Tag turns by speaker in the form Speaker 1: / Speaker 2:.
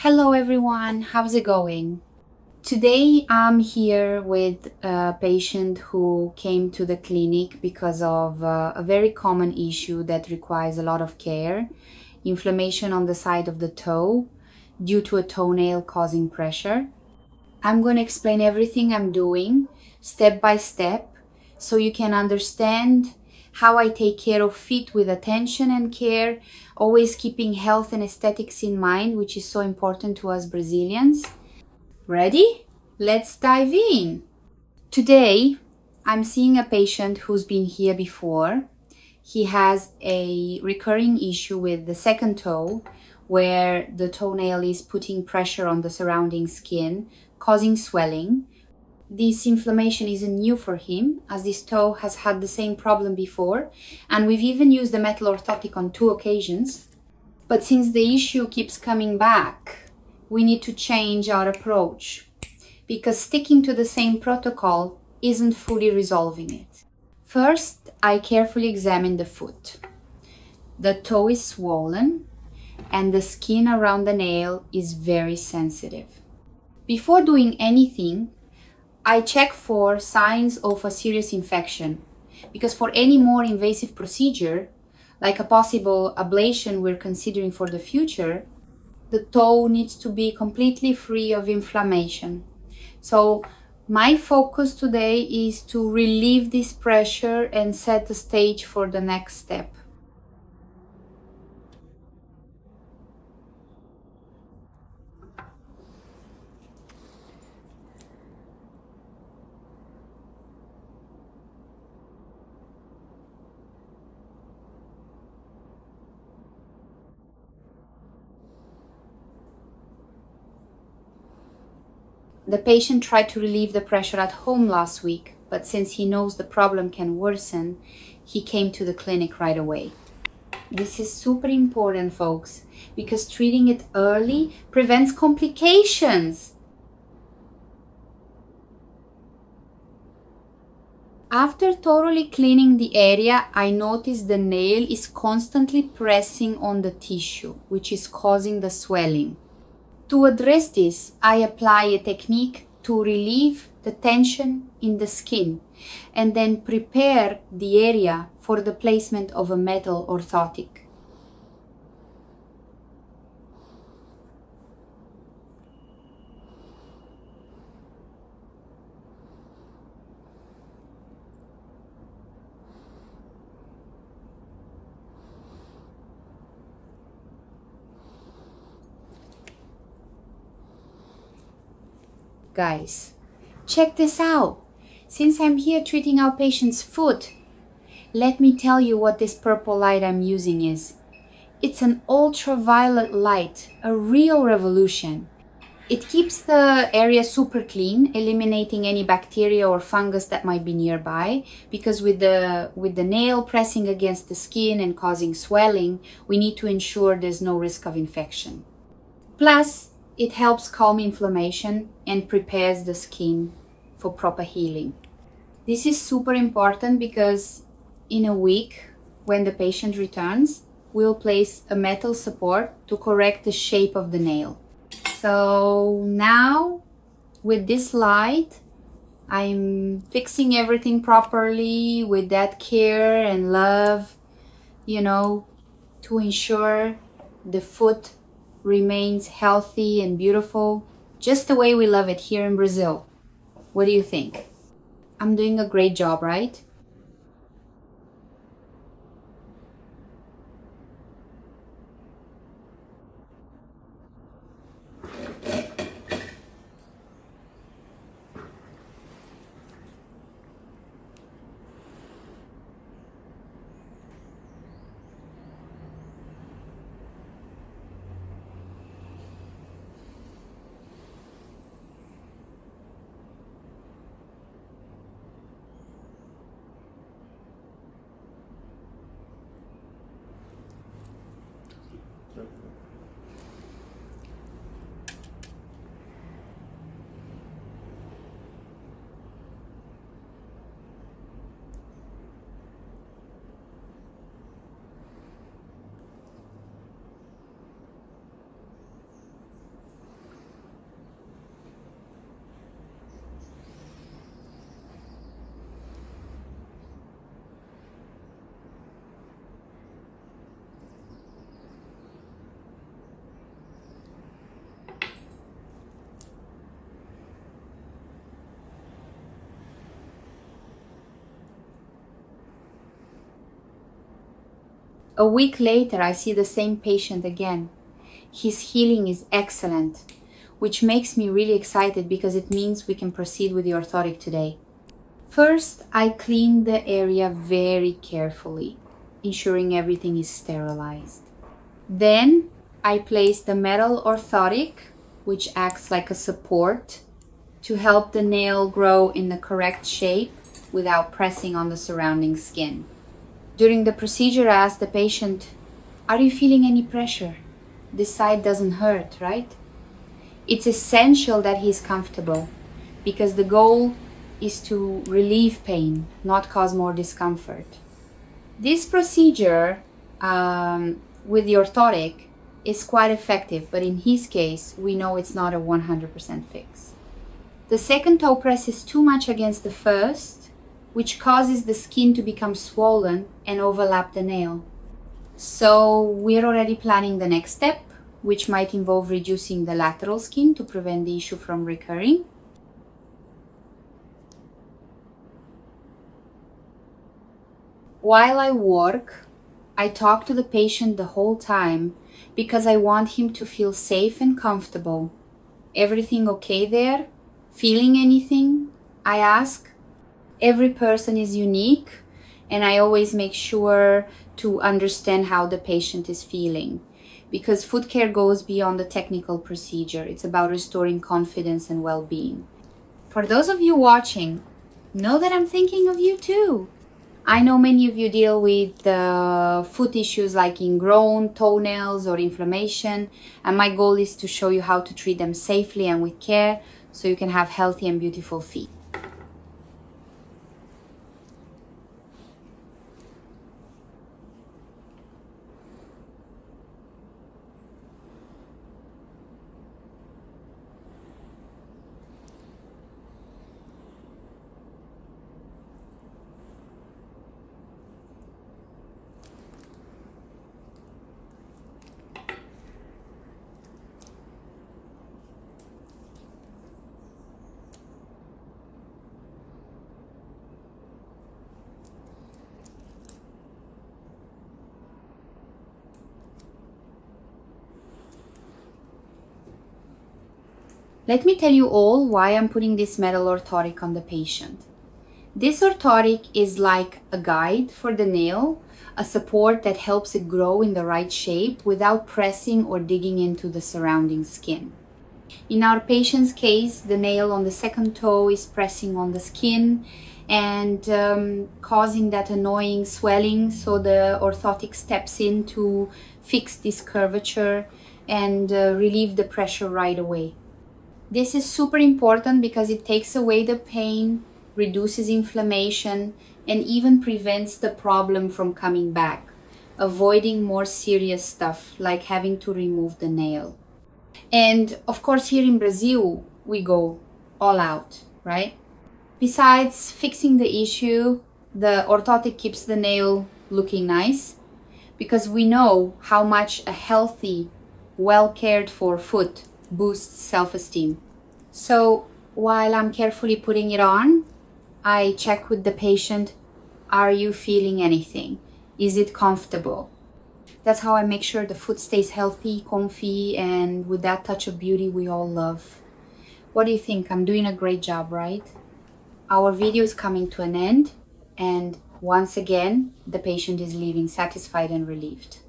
Speaker 1: Hello everyone, how's it going? Today I'm here with a patient who came to the clinic because of a very common issue that requires a lot of care, inflammation on the side of the toe due to a toenail causing pressure. I'm going to explain everything I'm doing step by step so you can understand how I take care of feet with attention and care, always keeping health and aesthetics in mind, which is so important to us Brazilians. Ready? Let's dive in. Today, I'm seeing a patient who's been here before. He has a recurring issue with the second toe where the toenail is putting pressure on the surrounding skin, causing swelling. This inflammation isn't new for him, as this toe has had the same problem before, and we've even used the metal orthotic on 2 occasions. But since the issue keeps coming back, we need to change our approach, because sticking to the same protocol isn't fully resolving it. First, I carefully examine the foot. The toe is swollen, and the skin around the nail is very sensitive. Before doing anything, I check for signs of a serious infection, because for any more invasive procedure, like a possible ablation we're considering for the future, the toe needs to be completely free of inflammation. So my focus today is to relieve this pressure and set the stage for the next step. The patient tried to relieve the pressure at home last week, but since he knows the problem can worsen, he came to the clinic right away. This is super important, folks, because treating it early prevents complications. After thoroughly cleaning the area, I noticed the nail is constantly pressing on the tissue, which is causing the swelling. To address this, I apply a technique to relieve the tension in the skin and then prepare the area for the placement of a metal orthotic. Guys, check this out. Since I'm here treating our patient's foot, let me tell you what this purple light I'm using is. It's an ultraviolet light, a real revolution. It keeps the area super clean, eliminating any bacteria or fungus that might be nearby, because with the nail pressing against the skin and causing swelling, we need to ensure there's no risk of infection. Plus, it helps calm inflammation and prepares the skin for proper healing. This is super important because in a week, when the patient returns, we'll place a metal support to correct the shape of the nail. So now, with this light, I'm fixing everything properly with that care and love, to ensure the foot remains healthy and beautiful, just the way we love it here in Brazil. What do you think? I'm doing a great job, right? A week later, I see the same patient again. His healing is excellent, which makes me really excited because it means we can proceed with the orthotic today. First, I clean the area very carefully, ensuring everything is sterilized. Then, I place the metal orthotic, which acts like a support to help the nail grow in the correct shape without pressing on the surrounding skin. During the procedure, I ask the patient, "Are you feeling any pressure? This side doesn't hurt, right?" It's essential that he's comfortable because the goal is to relieve pain, not cause more discomfort. This procedure with the orthotic is quite effective, but in his case, we know it's not a 100% fix. The second toe press is too much against the first, which causes the skin to become swollen and overlap the nail. So we're already planning the next step, which might involve reducing the lateral skin to prevent the issue from recurring. While I work, I talk to the patient the whole time because I want him to feel safe and comfortable. Everything okay there? Feeling anything? I ask. Every person is unique, and I always make sure to understand how the patient is feeling, because foot care goes beyond the technical procedure. It's about restoring confidence and well-being. For those of you watching, know that I'm thinking of you too. I know many of you deal with foot issues like ingrown toenails or inflammation, and my goal is to show you how to treat them safely and with care so you can have healthy and beautiful feet. Let me tell you all why I'm putting this metal orthotic on the patient. This orthotic is like a guide for the nail, a support that helps it grow in the right shape without pressing or digging into the surrounding skin. In our patient's case, the nail on the second toe is pressing on the skin and causing that annoying swelling, so the orthotic steps in to fix this curvature and relieve the pressure right away. This is super important because it takes away the pain, reduces inflammation, and even prevents the problem from coming back, avoiding more serious stuff like having to remove the nail. And of course, here in Brazil, we go all out, right? Besides fixing the issue, the orthotic keeps the nail looking nice because we know how much a healthy, well cared for foot boosts self-esteem. So while I'm carefully putting it on, I check with the patient, are you feeling anything? Is it comfortable? That's how I make sure the foot stays healthy, comfy, and with that touch of beauty we all love. What do you think? I'm doing a great job, right? Our video is coming to an end, and once again, the patient is leaving satisfied and relieved.